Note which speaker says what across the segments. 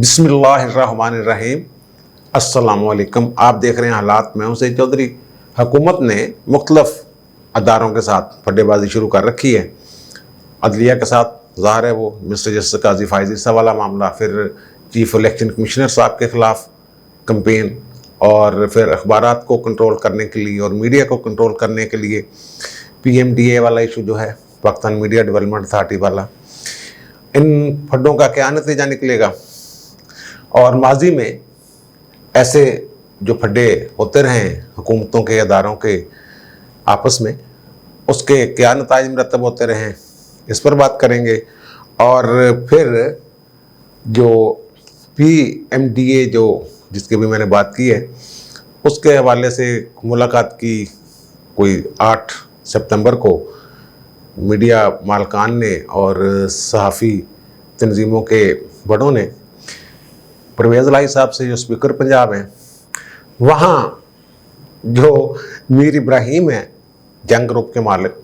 Speaker 1: बिस्मिल्लाहिर्रहमानिर्रहीम। अस्सलामुअलैकुम। आप देख रहे हैं हालात। मैं हूं सईद चौधरी। हुकूमत ने मुख्तलफ अदारों के साथ फड्डेबाजी शुरू कर रखी है। अदलिया के साथ ज़ाहिर है वो मिस्टर जस्टिस काजी फायज़ ईसा वाला मामला, फिर चीफ इलेक्शन कमिश्नर साहब के ख़िलाफ़ कंपेन, और फिर अखबारात को कंट्रोल करने के लिए और मीडिया को कंट्रोल करने के लिए PMDA वाला इशू जो है, पाकिस्तान मीडिया डेवलपमेंट अथॉरिटी वाला। इन फंडों का क्या नतीजा निकलेगा, और माजी में ऐसे जो फड्डे होते रहे हुकूमतों के अदारों के आपस में, उसके क्या नताइज मुरतब होते रहे, इस पर बात करेंगे। और फिर जो PMDA जो जिसकी भी मैंने बात की है, उसके हवाले से मुलाकात की कोई 8 सितंबर को मीडिया मालकान ने और सहाफ़ी तंजीमों के बड़ों ने परवेज़ इलाही साहब से, जो स्पीकर पंजाब हैं, वहाँ जो मीर इब्राहिम हैं, जंग ग्रुप के मालिक,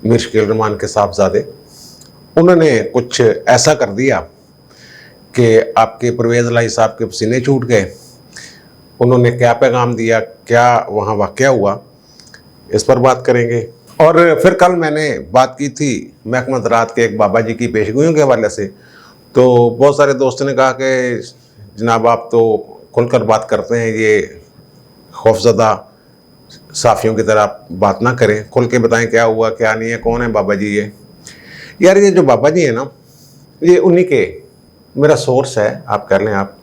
Speaker 1: मीर शकील रहमान के साहबजादे, उन्होंने कुछ ऐसा कर दिया कि आपके परवेज़ इलाही साहब के पसीने छूट गए। उन्होंने क्या पैगाम दिया, क्या वहाँ वाक़या हुआ, इस पर बात करेंगे। और फिर कल मैंने बात की थी महकमा ज़राअत के एक बाबा जी की पेशगोइयों के हवाले से, तो बहुत सारे दोस्तों ने कहा कि जनाब आप तो खुलकर बात करते हैं, ये खौफज़दा साफ़ियों की तरह बात ना करें, खुल के बताएं क्या हुआ क्या नहीं है, कौन है बाबा जी ये। यार ये जो बाबा जी है ना, ये उन्हीं के मेरा सोर्स है, आप कर लें, आप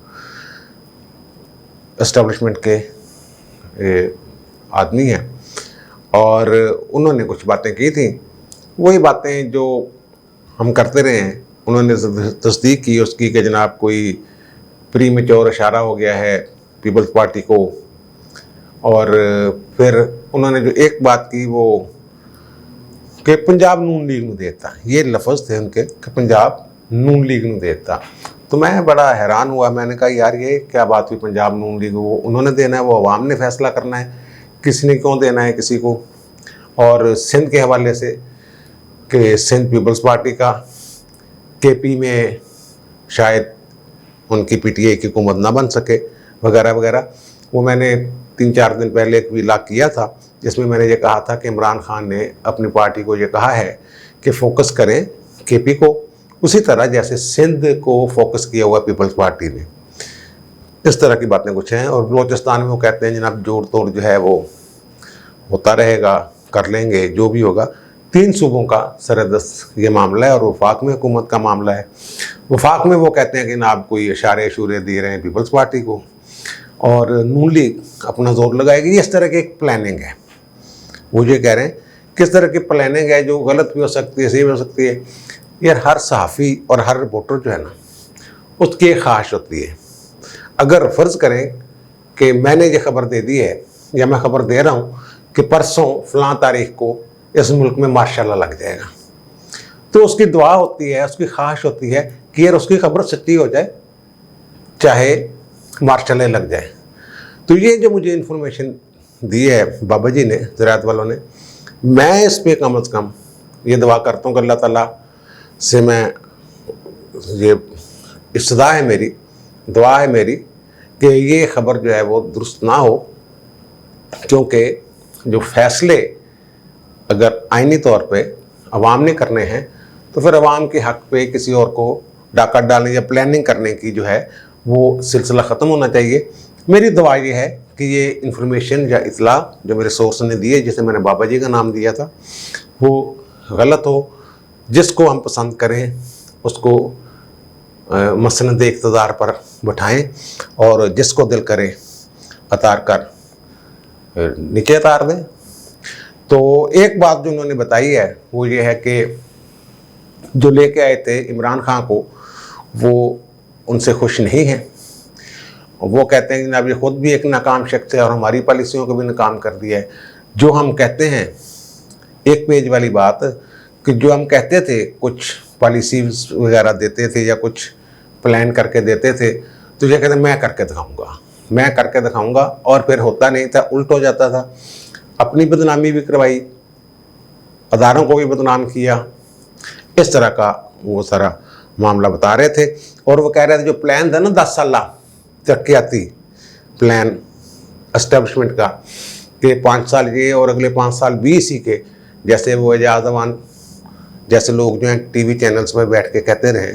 Speaker 1: एस्टेब्लिशमेंट के आदमी हैं, और उन्होंने कुछ बातें की थी, वही बातें जो हम करते रहे हैं। उन्होंने तस्दीक की उसकी कि जनाब कोई प्रीमेच्योर इशारा हो गया है पीपल्स पार्टी को। और फिर उन्होंने जो एक बात की वो कि पंजाब नून लीग नूं देता, ये लफ्ज़ थे उनके कि पंजाब नून लीग नूं देता। तो मैं बड़ा हैरान हुआ, मैंने कहा यार ये क्या बात हुई, पंजाब नून लीग वो उन्होंने देना है, वो अवाम ने फैसला करना है, किसी ने क्यों देना है किसी को। और सिंध के हवाले से कि सिंध पीपल्स पार्टी का KP में शायद उनकी PTI की हुकूमत ना बन सके, वगैरह वगैरह। वो मैंने 3-4 दिन पहले एक व्लॉग किया था जिसमें मैंने ये कहा था कि इमरान खान ने अपनी पार्टी को ये कहा है कि फोकस करें KP को, उसी तरह जैसे सिंध को फोकस किया हुआ पीपल्स पार्टी ने। इस तरह की बातें कुछ हैं। और बलोचिस्तान में वो कहते हैं जनाब जोड़ तोड़ जो है वो होता रहेगा, कर लेंगे जो भी होगा। 3 सूबों का सरदस्त ये मामला है, और वफाक में हुकूमत का मामला है। वफाक में वो कहते हैं कि ना आप कोई इशारे शूरे दे रहे हैं पीपल्स पार्टी को, और नून लीग अपना जोर लगाएगी। इस तरह की एक प्लानिंग है। वो ये कह रहे हैं किस तरह की प्लानिंग है, जो गलत भी हो सकती है, सही भी हो सकती है। यार हर सहाफ़ी और हर रिपोर्टर जो है ना, उसकी एक ख्वाहिश होती है। अगर फ़र्ज़ करें कि मैंने ये खबर दे दी है, या मैं खबर दे रहा हूँ कि परसों फ़लाँ तारीख को इस मुल्क में माशाल्लाह लग जाएगा, तो उसकी दुआ होती है, उसकी ख्वाहिश होती है कि यार उसकी खबर सच्ची हो जाए, चाहे मार्शल लग जाए। तो ये जो मुझे इन्फॉर्मेशन दी है बाबा जी ने, ज़राअत वालों ने, मैं इस पर कम अज़ कम ये दुआ करता हूँ कि अल्लाह ताला से मैं ये इस्तदा है मेरी, दुआ है मेरी कि ये ख़बर जो है वो दुरुस्त ना हो, क्योंकि जो फ़ैसले अगर आइनी तौर पे अवाम ने करने हैं, तो फिर अवाम के हक़ पे किसी और को डाका डालने या प्लानिंग करने की जो है वो सिलसिला ख़त्म होना चाहिए। मेरी दुआ ये है कि ये इन्फॉर्मेशन या इतला जो मेरे सोर्स ने दी है, जिसे मैंने बाबा जी का नाम दिया था, वो गलत हो। जिसको हम पसंद करें उसको मसनद इक़्तिदार पर बैठाएँ, और जिसको दिल करे उतार कर नीचे उतार दें। तो एक बात जो उन्होंने बताई है वो ये है कि जो लेके आए थे इमरान खान को, वो उनसे खुश नहीं हैं। वो कहते हैं कि जनाब ये ख़ुद भी एक नाकाम शख्स है और हमारी पॉलिसियों को भी नाकाम कर दिया है। जो हम कहते हैं, एक पेज वाली बात, कि जो हम कहते थे कुछ पॉलिसीज़ वगैरह देते थे या कुछ प्लान करके देते थे, तो ये कहते मैं करके दिखाऊँगा, मैं करके दिखाऊँगा, और फिर होता नहीं था, उल्ट हो जाता था। अपनी बदनामी भी करवाई, अदारों को भी बदनाम किया, इस तरह का वो सारा मामला बता रहे थे। और वो कह रहे थे जो प्लान था ना 10 साल तरक्याती प्लान एस्टेब्लिशमेंट का, कि 5 साल ये और अगले 5 साल भी इसी के, जैसे वो एजाजवान जैसे लोग जो हैं टीवी चैनल्स पर बैठ के कहते रहे,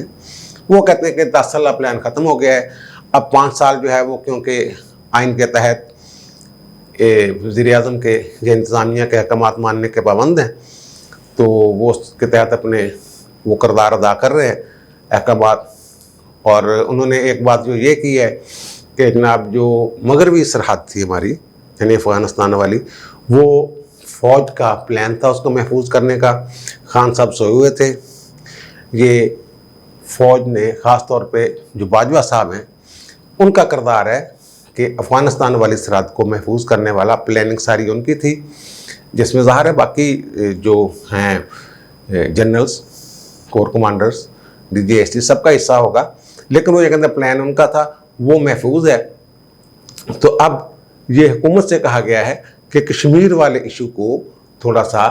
Speaker 1: वो कहते हैं कि 10 साल प्लान ख़त्म हो गया है, अब 5 साल जो है वो क्योंकि आइन के तहत वज़ीर-ए-आज़म के जो इंतज़ामिया के अहकामात मानने के पाबंद हैं, तो वो उसके तहत अपने वो किरदार अदा कर रहे हैं अहकामात। और उन्होंने एक बात जो ये की है कि जनाब जो मगरबी सरहद थी हमारी यानी अफ़गानिस्तान वाली, वो फ़ौज का प्लान था उसको महफूज करने का। खान साहब सोए हुए थे, ये फ़ौज ने ख़ास तौर पे जो बाजवा साहब हैं उनका किरदार है कि अफ़गानिस्तान वाली सरहद को महफूज करने वाला प्लानिंग सारी उनकी थी, जिसमें ज़ाहिर है बाकी जो हैं जनरल्स, कोर कमांडर्स, DGST सबका हिस्सा होगा, लेकिन वो ये कहते प्लान उनका था, वो महफूज है। तो अब ये हुकूमत से कहा गया है कि कश्मीर वाले इशू को थोड़ा सा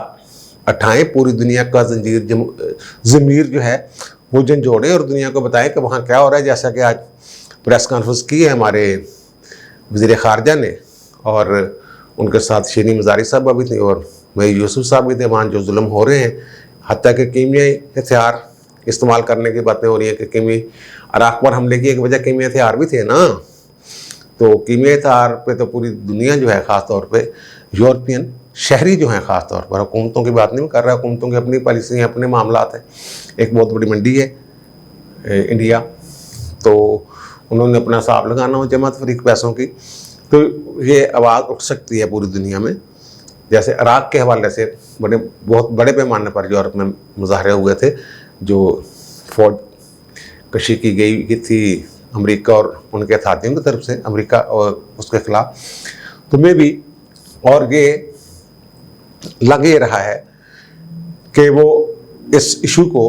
Speaker 1: उठाएं, पूरी दुनिया का ज़मीर जो है वो झंझोड़ें और दुनिया को बताएं कि वहाँ क्या हो रहा है। जैसा कि आज प्रेस कॉन्फ्रेंस की है हमारे वज़ीर ख़ारजा ने, और उनके साथ शीनी मज़ारी साहब भी थी और मई यूसुफ साहब भी थे। वहाँ जो जुल्म हो रहे हैं, हत्ता कि कीमियाई हथियार इस्तेमाल करने की बातें हो रही हैं कि कीमियाई इराक़ पर हमले की एक वजह कीमियाई हथियार भी थे ना, तो कीमियाई हथियार पे तो पूरी दुनिया जो है ख़ास तौर पे यूरोपियन शहरी जो हैं ख़ास तौर पर, हुकूमतों की बात नहीं कर रहा, हुकूमतों की अपनी पॉलिसी हैं, अपने मामलात हैं। एक बहुत बड़ी मंडी है इंडिया, तो उन्होंने अपना हिसाब लगाना हो जमात फरीक पैसों की, तो ये आवाज़ उठ सकती है पूरी दुनिया में। जैसे इराक़ के हवाले से बहुत बड़े पैमाने पर यूरोप में मुजाहरे हुए थे, जो फौज कशी की गई थी अमेरिका और उनके साथियों की तरफ से, अमेरिका और उसके ख़िलाफ़, तो में भी। और ये लग ये रहा है कि वो इस इशू को,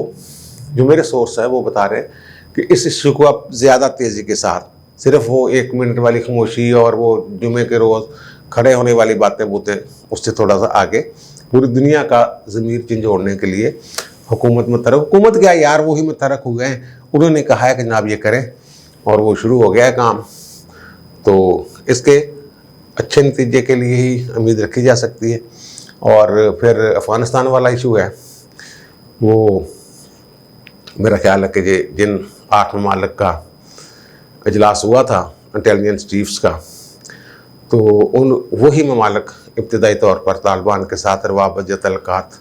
Speaker 1: जो मेरे सोर्स है वो बता रहे हैं कि इस इशू को अब ज़्यादा तेज़ी के साथ, सिर्फ वो 1 मिनट वाली खामोशी और वो जुमे के रोज़ खड़े होने वाली बातें बोते, उससे थोड़ा सा आगे पूरी दुनिया का ज़मीर झंझोड़ने के लिए हुकूमत मुतहरक, हुकूमत क्या यार, वही मुतहरक हो गए हैं। उन्होंने कहा है कि जनाब ये करें और वो शुरू हो गया है काम, तो इसके अच्छे नतीजे के लिए ही उम्मीद रखी जा सकती है। और फिर अफ़गानिस्तान वाला इशू है, वो मेरा ख्याल है कि जिन 8 ममालिक का इजलास हुआ था इंटेलिजेंस चीफ्स का, तो उन वही ममालिक इब्तदाई तौर पर तालिबान के साथ रवाबत तल्लुकात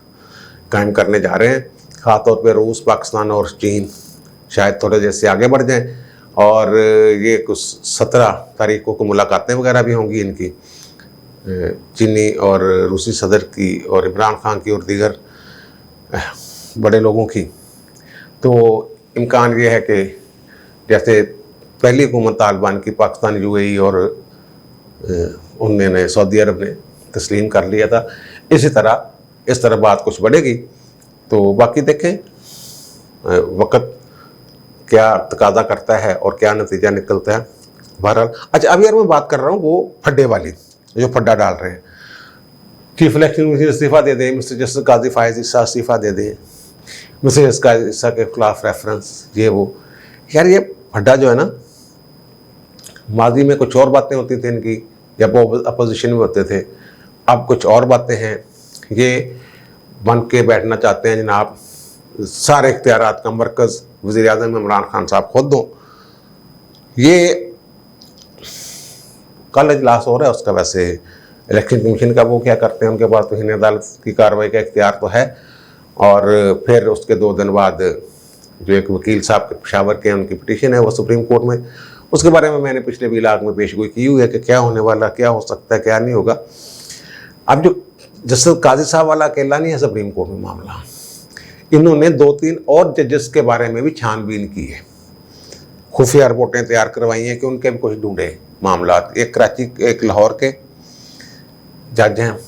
Speaker 1: कायम करने जा रहे हैं। ख़ास तौर पर रूस, पाकिस्तान और चीन शायद थोड़े जैसे आगे बढ़ जाएं, और ये कुछ 17 तारीखों को मुलाकातें वगैरह भी होंगी इनकी, चीनी और रूसी सदर की और इमरान खान की और दीगर बड़े लोगों की। तो इम्कान ये है कि जैसे पहली हुकूमत तालिबान की पाकिस्तान, UAE और उन्होंने सऊदी अरब ने तस्लीम कर लिया था, इसी तरह इस तरह बात कुछ बढ़ेगी। तो बाकी देखें वक्त क्या तकाजा करता है और क्या नतीजा निकलता है। बहरहाल अच्छा, अभी यार मैं बात कर रहा हूँ वो फड्डे वाली, जो फड्डा डाल रहे हैं, चीफ इलेक्शन कमीशन इस्तीफ़ा दे दें, मिस्टर जस्टिस काजी फायज़ ईसा इस्तीफ़ा दे दें, मिस्टर जस्टिस काजी ईसा के खिलाफ रेफरेंस, ये वो। यार ये फड्डा जो है ना, माजी में कुछ और बातें होती थी इनकी जब वो अपोजिशन में होते थे, अब कुछ और बातें हैं। ये बन के बैठना चाहते हैं जनाब सारे इख्तियारात का मरकज़ वज़ीर-ए-आज़म इमरान खान साहब खुद हों। ये कल इजलास हो रहा है उसका, वैसे इलेक्शन कमीशन का, वो क्या करते हैं, उनके पास तो हिंद अदालत की कार्रवाई का इख्तियार तो है। और फिर उसके 2 दिन बाद जो एक वकील साहब के पेशावर के उनकी पिटीशन है वो सुप्रीम कोर्ट में, उसके बारे में मैंने पिछले इलाक़ में पेशगोई की हुई है कि क्या होने वाला, क्या हो सकता है, क्या नहीं होगा। अब जो जस्टिस काजी साहब वाला अकेला नहीं है सुप्रीम कोर्ट में मामला, इन्होंने 2-3 और जजेस के बारे में भी छानबीन की है, खुफिया रिपोर्टें तैयार करवाई हैं कि उनके भी कुछ ढूंढे मामला। एक कराची, एक लाहौर के जज हैं,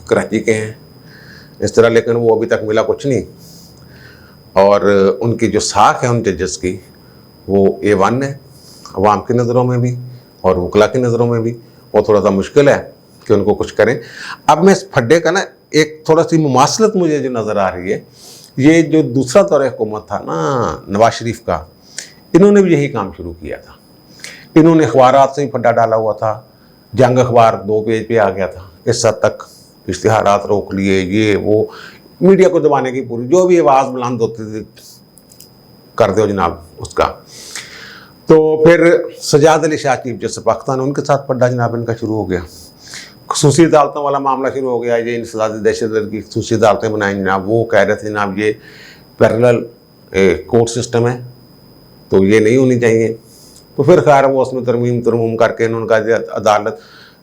Speaker 1: कराची के हैं इस तरह, लेकिन वो अभी तक मिला कुछ नहीं। और उनकी जो साख है उन जजेस की, वो A1 है अवाम की नज़रों में भी और वकला की नज़रों में भी। वो थोड़ा सा मुश्किल है कि उनको कुछ करें। अब मैं इस फड्डे का ना एक थोड़ा सी मुमासलत मुझे जो नज़र आ रही है ये जो दूसरा दौर हुकूमत था ना नवाज शरीफ का, इन्होंने भी यही काम शुरू किया था। इन्होंने अखबारात से ही फड्डा डाला हुआ था। जंग अखबार 2 पेज पे आ गया था, इस हद तक इश्तिहारात रोक लिए, ये वो, मीडिया को दबाने की पूरी जो भी आवाज़ बुलंद होती थी कर दो जनाब उसका। तो फिर सजाद अली शाह चीफ जस्टिस पाकिस्तान, उनके साथ पड्डा जनाब इनका शुरू हो गया। खसूसी अदालतों वाला मामला शुरू हो गया, ये इंसदादी दहशतगर्द की खसूसी अदालतें बनाई जनाब। वो कह रहे थे जनाब ये पैरेलल कोर्ट सिस्टम है तो ये नहीं होनी चाहिए। तो फिर खैर वो उसमें तरमीम करके इन्होंने कहा अदालत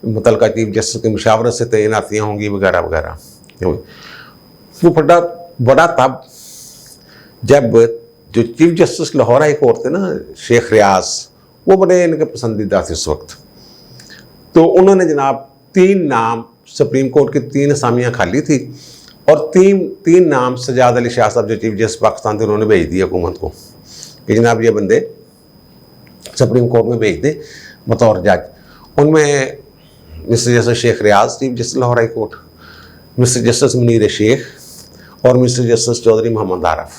Speaker 1: मुतलका चीफ जस्टिस की मुशावरत से तैनातियाँ होंगी वगैरह वगैरह। वो पड्डा बड़ा तब जब जो chief justice Lahore high court थे ना शेख रियाज, वो बड़े इनके पसंदीदा थे उस वक्त। तो उन्होंने जनाब 3 नाम, सुप्रीम कोर्ट की 3 असामियाँ खाली थी और तीन नाम सजाद अली शाह साहब जो चीफ जस्टिस पाकिस्तान थे उन्होंने भेज दिया हुकूमत को कि जनाब ये बंदे सुप्रीम कोर्ट में भेज दें बतौर जज। उनमें mister justice Sheikh Riaz chief justice Lahore high court, mister justice Munir Sheikh और मिस्टर जस्टिस चौधरी मोहम्मद आरफ,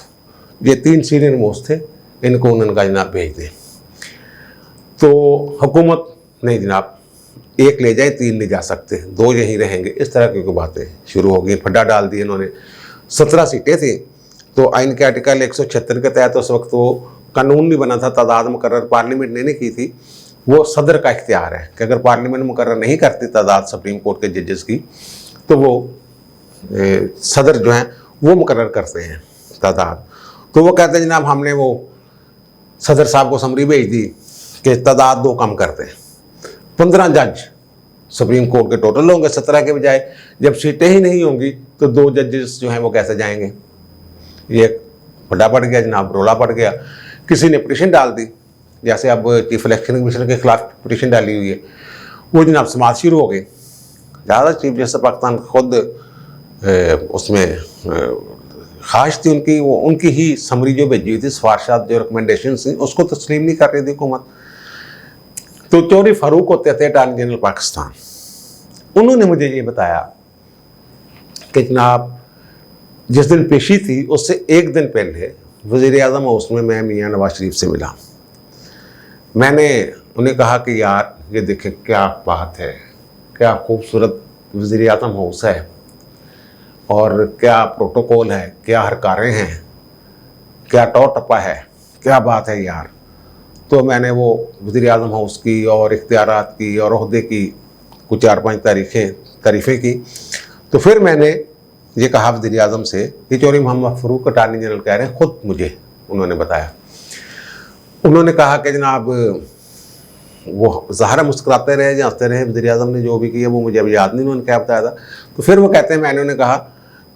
Speaker 1: ये 3 सीनियर मोस्ट थे। इनको उन्होंने कहा जनाब भेज दें। तो हुकूमत नहीं जनाब, एक ले जाए 3 नहीं जा सकते, 2 यहीं रहेंगे, इस तरह की बातें शुरू हो गई। फड्डा डाल दिए इन्होंने। 17 सीटें थी तो आइन के आर्टिकल 176 के तहत उस वक्त वो कानून नहीं बना था, तादाद मुकर्रर पार्लियामेंट ने नहीं की थी। वो सदर का इख्तियार है कि अगर पार्लियामेंट मुकर्रर नहीं करती तादाद सुप्रीम कोर्ट के जजेस की तो वो सदर जो हैं वो मुकर्रर करते हैं तादाद। तो वो कहते हैं जनाब हमने वो सदर साहब को समरी भेज दी कि तादाद 2 कम करते हैं। 15 जज सुप्रीम कोर्ट के टोटल होंगे 17 के बजाय। जब सीटें ही नहीं होंगी तो 2 जजेस जो हैं वो कैसे जाएंगे। ये बड़ा पड़ गया जनाब, रोला पड़ गया। किसी ने पिटीशन डाल दी, जैसे अब चीफ इलेक्शन कमीशन के खिलाफ पिटीशन डाली हुई है, वो जनाब समाज शुरू हो गए। ज़्यादा चीफ जस्टिस पाकिस्तान खुद उसमें ख्वाहिश थी उनकी, वो उनकी ही समरी जो भेजी हुई थी, सिफारशात जो रिकमेंडेशन थी उसको तस्लीम नहीं कर रही थी हुकूमत। तो चौधरी फारूक होते थे अटॉर्नी जनरल पाकिस्तान, उन्होंने मुझे ये बताया कि जनाब जिस दिन पेशी थी उससे 1 दिन पहले वज़ीर आज़म हाउस में मैं मियाँ नवाज शरीफ से मिला। मैंने उन्हें कहा कि यार ये देखें क्या बात है, क्या खूबसूरत वज़ीर आज़म हाउस है और क्या प्रोटोकॉल है, क्या हरकारें हैं, क्या टौ टप्पा है, क्या बात है यार। तो मैंने वो वज़ीर आज़म हाउस की और इख्तियारात की और ओहदे की कुछ 4-5 तारीफ़ें की। तो फिर मैंने ये कहा वज़ीर आज़म से कि चौधरी मोहम्मद फ़ारूक अटॉर्नी जनरल कह रहे हैं, ख़ुद मुझे उन्होंने बताया। उन्होंने कहा कि जनाब वो ज़ाहिर मुस्कुराते रहे, हंसते रहे, वज़ीर आज़म ने जो भी किया वो मुझे अब याद नहीं उन्होंने क्या बताया था। तो फिर वो कहते हैं मैंने उन्हें कहा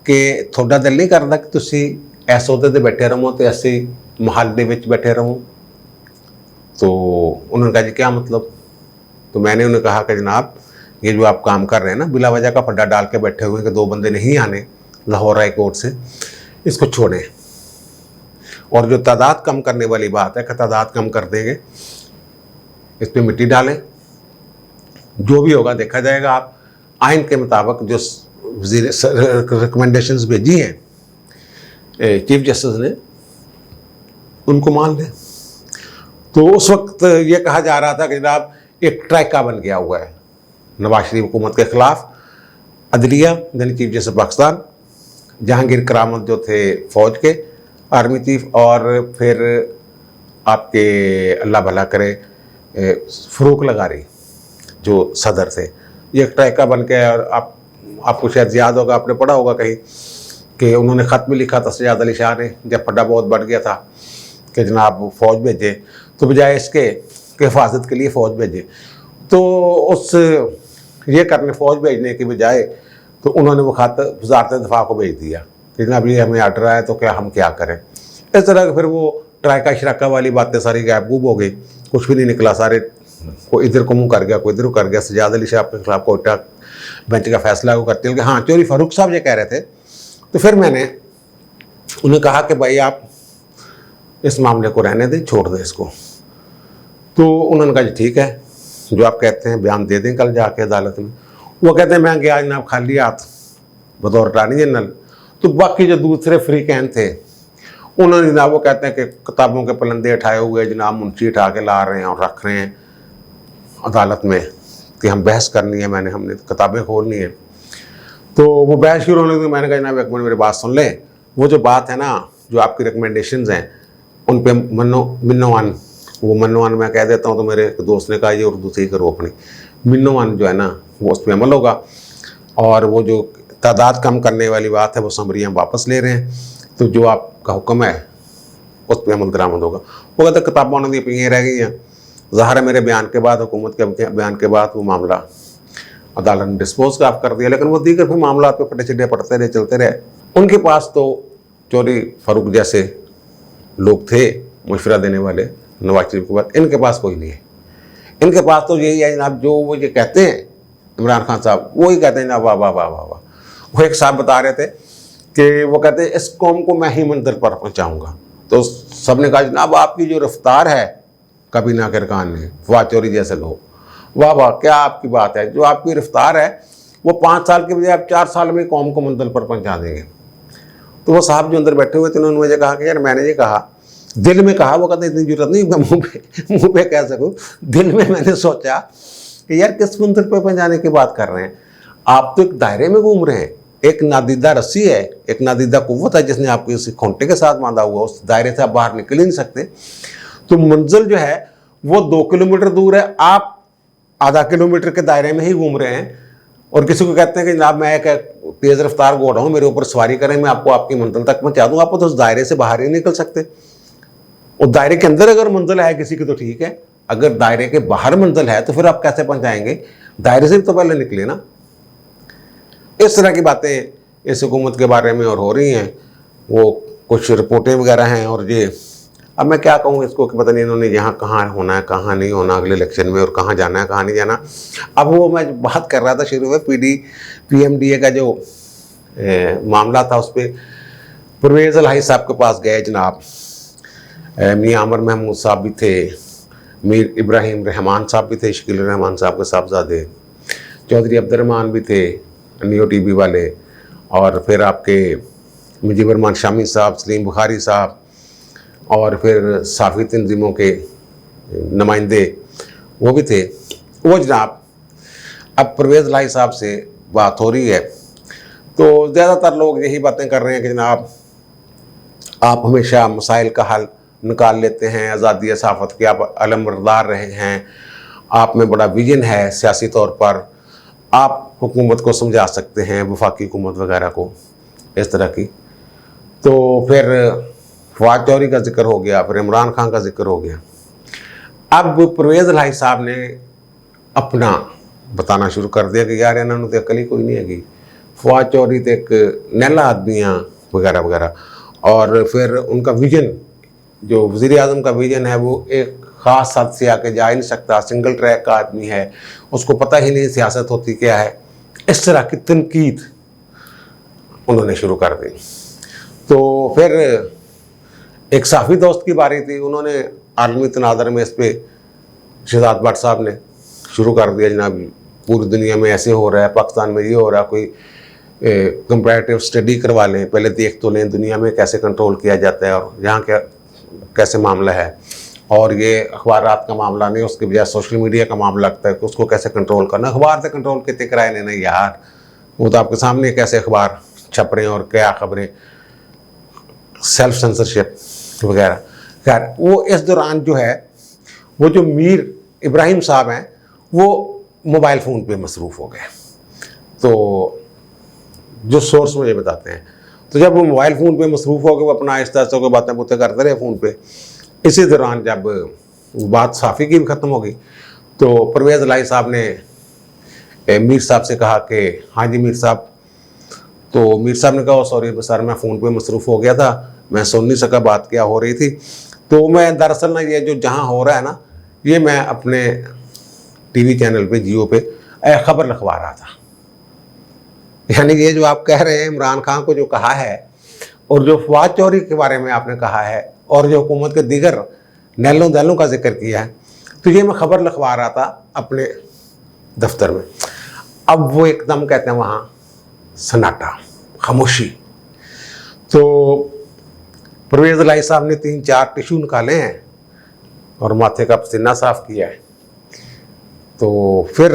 Speaker 1: कि थोड़ा दिल नहीं करता कि तुसी ऐसे होते थे बैठे रहो तो ऐसे महल में बैठे रहो। तो उन्होंने कहा जी क्या मतलब। तो मैंने उन्हें कहा कि जनाब ये जो आप काम कर रहे हैं ना, बिला वजह का फड्डा डाल के बैठे हुए कि 2 बंदे नहीं आने लाहौर हाई कोर्ट से, इसको छोड़ें। और जो तादाद कम करने वाली बात है कि तादाद कम कर देंगे, इस पर मिट्टी डालें, जो भी होगा देखा जाएगा। आप आइन के मुताबिक जो वज़ीर रिकमेंडेशंस भेजी हैं चीफ जस्टिस ने, उनको मान लें। तो उस वक्त ये कहा जा रहा था कि जनाब एक ट्रैका बन गया हुआ है नवाज शरीफ हुकूमत के ख़िलाफ़। अदलिया यानी चीफ जस्टिस पाकिस्तान, जहांगीर करामत जो थे फ़ौज के आर्मी चीफ, और फिर आपके अल्लाह भला करे फ़ारूक लगारी जो सदर थे, ये ट्रैका बन के। और आपको शायद याद होगा, आपने पढ़ा होगा कहीं कि उन्होंने ख़त भी लिखा था सजाद अली शाह ने, जब फड्डा बहुत बढ़ गया था कि जनाब फ़ौज भेजे, तो बजाय इसके कि हिफाजत के लिए फ़ौज भेजे, तो उस ये करने फ़ौज भेजने की बजाय तो उन्होंने वो ख़त वज़ारत दिफा को भेज दिया कि जनाब ये हमें आर्डर आया तो क्या हम क्या करें। इस तरह फिर वो ट्रैका शराका वाली बातें सारी गायब गुब हो गई, कुछ भी नहीं निकला। सारे कोई इधर को मुँह कर गया, कोई इधर को कर गया। सजाद अली शाह के खिलाफ कोयटा बेंच का फैसला वो करते हैं कि हाँ चौधरी फारूक साहब ये कह रहे थे। तो फिर मैंने उन्हें कहा कि भाई आप इस मामले को रहने दें, छोड़ दें इसको। तो उन्होंने कहा जी ठीक है, जो आप कहते हैं बयान दे दें कल जाके अदालत में। वो कहते हैं मैं गया जनाब खाली हाथ बतौर अटॉर्नी जनरल, तो बाकी जो दूसरे फ्रीकैन थे उन्होंने जनाब वो कहते हैं कि किताबों के पलंदे उठाए हुए जनाब मुंशी उठा के ला रहे हैं और रख रहे हैं अदालत में कि हम बहस करनी है, हमने किताबें खोलनी है। तो वो बहस शुरू होने के मैंने कहा जनाब एक मिनट मेरी बात सुन लें, वो जो बात है ना, जो आपकी रिकमेंडेशंस हैं उन पे मिन्नोवान, वो मन्नोवान मैं कह देता हूँ तो मेरे एक दोस्त ने कहा ये उर्दू से ही करो अपनी, मिन्नोवान जो है ना वो उस पर अमल होगा, और वो जो तादाद कम करने वाली बात है वो समरियाँ वापस ले रहे हैं, तो जो आपका हुक्म है उस पर अमल दरामद होगा। वो कहते किताबों ने ये रह गई हैं, ज़ाहिर है मेरे बयान के बाद, हुकूमत के बयान के बाद वो मामला अदालत ने डिस्पोज का कर दिया, लेकिन वो दीगर फिर मामला पे फटे चिट्टे पड़ते रहे, चलते रहे। उनके पास तो चौधरी फारूक जैसे लोग थे मशवरा देने वाले नवाज शरीफ के बाद, इनके पास कोई नहीं है। इनके पास तो यही है जनाब, जो वो ये कहते हैं इमरान खान साहब वही कहते हैं जनाब, वाह वाह वाह वाह वाह। वो एक साहब बता रहे थे कि वो कहते हैं इस कौम को मैं ही मंजिल पर पहुँचाऊँगा। तो सब ने कहा जनाब आपकी जो रफ्तार है कभी ना किरकान ने, फवाद चौधरी जैसे लोग, वाह वाह क्या आपकी बात है, जो आपकी रफ्तार है वो 5 साल के बजाय आप 4 साल में कौम को मंजिल पर पहुँचा देंगे। तो वो साहब जो अंदर बैठे हुए थे उन्होंने मुझे कहा कि यार मैंने ये कहा, दिल में कहा, वो कहते इतनी जरूरत नहीं मैं मुँह पे कह सकूँ, दिल में मैंने सोचा कि यार किस मंजिल पर पहुँचाने की बात कर रहे हैं आप, तो एक दायरे में घूम रहे हैं, एक नादीदा रस्सी है, एक नादीदा कुव्वत है जिसने आपको इस खूंटे के साथ बांधा हुआ, उस दायरे से आप बाहर निकल ही नहीं सकते। तो मंजिल जो है वो 2 किलोमीटर दूर है, आप आधा किलोमीटर के दायरे में ही घूम रहे हैं, और किसी को कहते हैं कि जनाब मैं एक तेज़ रफ्तार घोड़ा हूँ, मेरे ऊपर सवारी करें, मैं आपको आपकी मंजिल तक पहुँचा दूँ, आप तो उस दायरे से बाहर ही निकल सकते। उस दायरे के अंदर अगर मंजिल है किसी की तो ठीक है, अगर दायरे के बाहर मंजिल है तो फिर आप कैसे पहुँचाएंगे, दायरे से तो पहले निकले ना। इस तरह की बातें इस हुकूमत के बारे में और हो रही हैं, वो कुछ रिपोर्टें वगैरह हैं, और ये अब मैं क्या कहूँ इसको कि पता नहीं इन्होंने यहाँ कहाँ होना है कहाँ नहीं होना अगले इलेक्शन में, और कहाँ जाना है कहाँ नहीं जाना। अब वो मैं बात कर रहा था शुरू में PMDA का जो मामला था, उस पर परवेज़ इलाही साहब के पास गए जनाब, मियाँ अमर महमूद साहब भी थे, मीर इब्राहिम रहमान साहब भी थे, शकील रहमान साहब के साहबजादे, चौधरी अब्दुर्रहमान भी थे नियो TV वाले, और फिर आपके मुजीबर रहमान शामी साहब, सलीम बुखारी साहब, और फिर साफ़ी तंजीमों के नुमाइंदे वो भी थे। वो जनाब अब परवेज़ इलाही साहब से बात हो रही है तो ज़्यादातर लोग यही बातें कर रहे हैं कि जनाब आप हमेशा मसाइल का हल निकाल लेते हैं, आज़ादी सहाफ़त के आप अलमबरदार रहे हैं, आप में बड़ा विजन है सियासी तौर पर, आप हुकूमत को समझा सकते हैं, वफाकी हुकूमत वगैरह को, इस तरह की। तो फिर फवाद चौधरी का जिक्र हो गया, फिर इमरान खान का जिक्र हो गया। अब परवेज़ इलाही साहब ने अपना बताना शुरू कर दिया कि यार इन्होंने तो अकल ही कोई नहीं हैगी, फवाद चौधरी तो एक नैला आदमी है वगैरह वगैरह। और फिर उनका विजन, जो वज़ीर आज़म का विजन है, वो एक ख़ास हद से आके जा ही नहीं सकता, सिंगल ट्रैक का आदमी है, उसको पता ही नहीं सियासत होती क्या है। इस तरह की तनकीद उन्होंने शुरू कर दी। तो फिर एक साफ़ी दोस्त की बारी थी, उन्होंने आलमी तनाज़र में इस पर शहजाद भट्ट साहब ने शुरू कर दिया जनाब पूरी दुनिया में ऐसे हो रहा है, पाकिस्तान में ये हो रहा है, कोई कंपैरेटिव स्टडी करवा लें, पहले देख तो लें दुनिया में कैसे कंट्रोल किया जाता है और यहाँ क्या कैसे मामला है, और ये अखबारात का मामला नहीं, उसके बजाय सोशल मीडिया का मामला लगता है कि उसको कैसे कंट्रोल करना। अखबार से कंट्रोल कितने कराए लेना यार, वो तो आपके सामने कैसे अखबार छप रहे हैं और क्या खबरें, सेल्फ सेंसरशिप वगैरह। खैर वो इस दौरान जो है वो जो मीर इब्राहिम साहब हैं वो मोबाइल फ़ोन पे मसरूफ़ हो गए। तो जो सोर्स मुझे बताते हैं, तो जब वो मोबाइल फ़ोन पे मसरूफ़ हो गए, वो अपना आहिस्ता आहिस्ता को बातें बुतें करते रहे फ़ोन पे। इसी दौरान जब बात साफ़ी की भी ख़त्म हो गई तो परवेज़ इलाही साहब ने मीर साहब से कहा कि हाँ जी मीर साहब। तो मीर साहब ने कहा सॉरी सर मैं फ़ोन पे मसरूफ़ हो गया था, मैं सुन नहीं सका बात क्या हो रही थी। तो मैं दरअसल ना ये जो जहाँ हो रहा है ना, ये मैं अपने TV चैनल पे जियो पे ख़बर लिखवा रहा था। यानी ये जो आप कह रहे हैं इमरान खान को जो कहा है और जो फवाद चौधरी के बारे में आपने कहा है और जो हुकूमत के दीगर नैलों दैलों का जिक्र किया है, तो ये मैं ख़बर लिखवा रहा था अपने दफ्तर में। अब वो एकदम कहते हैं वहाँ सन्नाटा, खामोशी। तो परवेज़ इलाही साहब ने 3-4 टिश्यू निकाले हैं और माथे का पसीना साफ किया है। तो फिर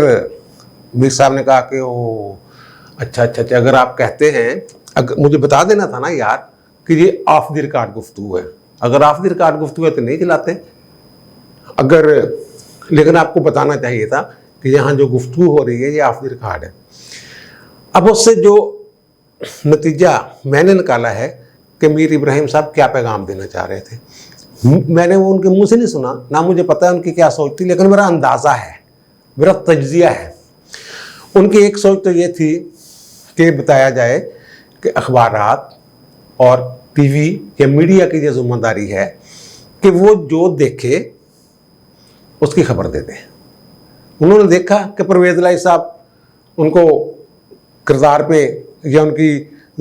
Speaker 1: मीर साहब ने कहा कि ओ अच्छा, अगर आप कहते हैं, मुझे बता देना था ना यार कि ये ऑफ द रिकॉर्ड गुफ्तगू है। अगर ऑफ द रिकॉर्ड गुफ्तगू है तो नहीं चलाते, लेकिन आपको बताना चाहिए था कि यहाँ जो गुफ्तगू हो रही है ये ऑफ द रिकॉर्ड है। अब उससे जो नतीजा मैंने निकाला है कि मीर इब्राहिम साहब क्या पैगाम देना चाह रहे थे, मैंने वो उनके मुंह से नहीं सुना, ना मुझे पता है उनकी क्या सोच थी, लेकिन मेरा अंदाज़ा है, मेरा तज्जिया है। उनकी एक सोच तो ये थी कि बताया जाए कि अखबारात और टीवी या मीडिया की ये जिम्मेदारी है कि वो जो देखे उसकी खबर दे दे। उन्होंने देखा कि परवेज़ इलाही साहब उनको किरदार पे या उनकी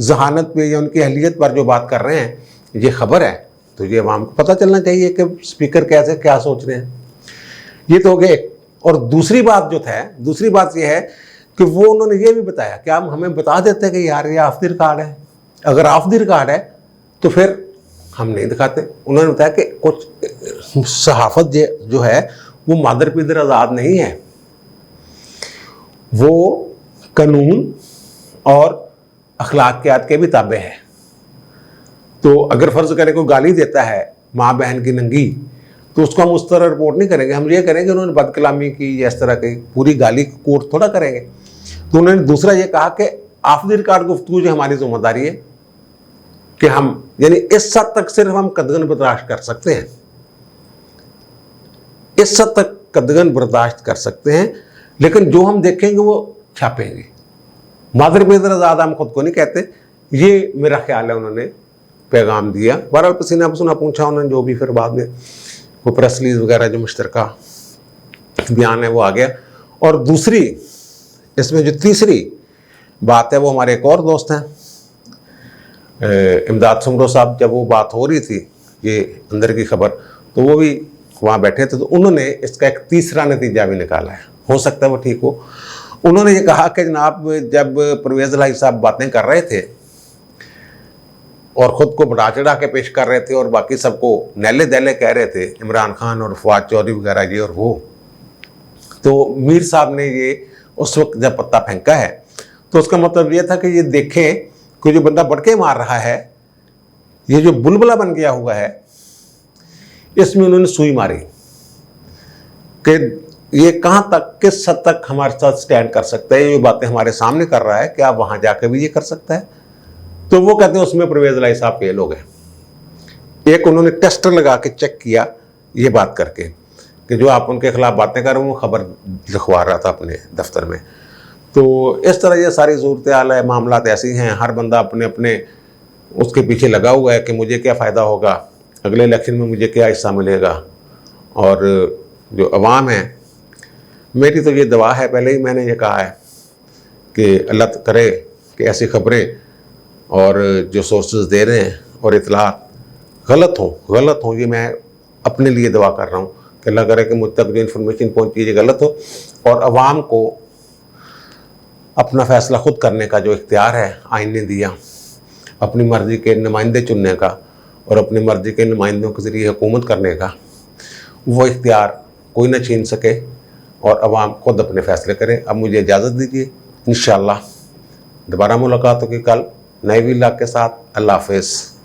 Speaker 1: जहानत पे या उनकी अहलियत पर जो बात कर रहे हैं ये खबर है, तो ये आवाम को पता चलना चाहिए कि स्पीकर कैसे क्या सोच रहे हैं। ये तो हो गए। और दूसरी बात ये है कि वो उन्होंने ये भी बताया कि आप हमें बता देते हैं कि यार ये ऑफ द रिकॉर्ड है, अगर ऑफ द रिकॉर्ड है तो फिर हम नहीं दिखाते। उन्होंने बताया कि कुछ सहाफ़त जो है वो मादर पिदर आज़ाद नहीं है, वो कानून और अखलाकियात के भी ताबे है। तो अगर फ़र्ज़ करें कोई गाली देता है माँ बहन की नंगी, तो उसको हम उस तरह रिपोर्ट नहीं करेंगे, हम ये करेंगे उन्होंने बदकलामी की या इस तरह की पूरी गाली कोर्ट थोड़ा करेंगे। तो उन्होंने दूसरा ये कहा कि ऑफ द रिकॉर्ड गुफ्तगू जो हमारी जिम्मेदारी है कि हम यानी इस हद तक सिर्फ हम कदगन बर्दाश्त कर सकते हैं, इस हद तक कदगन बर्दाश्त कर सकते हैं, लेकिन जो हम देखेंगे वो छापेंगे। मादर पिदर आज़ाद हम खुद को नहीं कहते, ये मेरा ख्याल है उन्होंने पैगाम दिया। बहरहाल पसीना पसीना पूछा उन्होंने, जो भी फिर बाद में वो प्रेस रिलीज वगैरह जो मुश्तरका बयान है वो आ गया। और दूसरी इसमें जो तीसरी बात है वो हमारे एक और दोस्त हैं इमदाद सुमरो साहब, जब वो बात हो रही थी ये अंदर की खबर, तो वो भी वहाँ बैठे थे, तो उन्होंने इसका एक तीसरा नतीजा भी निकाला है, हो सकता है वो ठीक हो। उन्होंने ये कहा कि जनाब जब परवेज़ इलाही साहब बातें कर रहे थे और ख़ुद को बढ़ा चढ़ा के पेश कर रहे थे और बाकी सबको नैले दैले कह रहे थे, इमरान खान और फवाद चौधरी वगैरह ये और वो, तो मीर साहब ने ये उस वक्त जब पत्ता फेंका है तो उसका मतलब ये था कि ये देखें कि जो बंदा बढ़ के मार रहा है, ये जो बुलबुला बन गया हुआ है, इसमें उन्होंने सुई मारी कि ये कहाँ तक, किस हद तक हमारे साथ स्टैंड कर सकता है, ये बातें हमारे सामने कर रहा है, क्या वहाँ जाकर भी ये कर सकता है। तो वो कहते हैं उसमें परवेज़ इलाही साहब फेल हो गए। एक उन्होंने टेस्टर लगा के चेक किया ये बात करके कि जो आप उनके खिलाफ बातें कर रहे हो वो खबर लिखवा रहा था अपने दफ्तर में। तो इस तरह ये सारी सूरत हाल है, मामलात ऐसी हैं, हर बंदा अपने अपने उसके पीछे लगा हुआ है कि मुझे क्या फ़ायदा होगा, अगले इलेक्शन में मुझे क्या हिस्सा मिलेगा। और जो अवाम है, मेरी तो ये दुआ है, पहले ही मैंने ये कहा है कि अल्लाह करे कि ऐसी खबरें और जो सोर्सेज दे रहे हैं और इतलात गलत हों, ये मैं अपने लिए दुआ कर रहा हूँ कि अल्लाह करे कि मुझ तक जो इन्फॉर्मेशन पहुँची ये गलत हो और अवाम को अपना फ़ैसला ख़ुद करने का जो इख्तियार है आइन ने दिया, अपनी मर्ज़ी के नुमाइंदे चुनने का और अपनी मर्ज़ी के नुमाइंदों के ज़रिए हुकूमत करने का, वो इख्तियार कोई न छीन सके और अवाम खुद अपने फ़ैसले करे। अब मुझे इजाज़त दीजिए, इंशाअल्लाह दोबारा मुलाकात होगी कल नए व्लॉग के साथ। अल्लाह हाफ़िज़।